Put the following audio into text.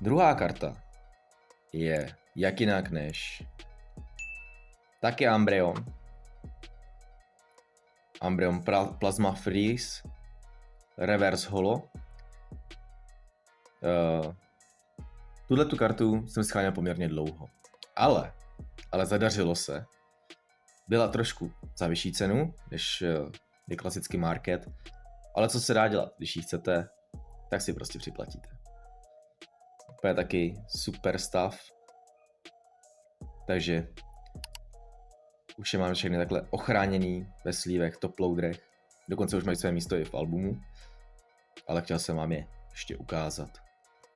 Druhá karta je jak jinak než taky Umbreon. Umbreon Plasma Freeze Reverse Holo. Tuhletu kartu jsem scháněl poměrně dlouho. Ale zadařilo se. Byla trošku za vyšší cenu, než je klasický market. Ale co se dá dělat, když ji chcete, tak si prostě připlatíte. To je taky super stav. Takže už je mám všechny takhle ochráněný ve slívech, top loaderech. Dokonce už mají své místo i v albumu. Ale chtěl jsem vám je ještě ukázat.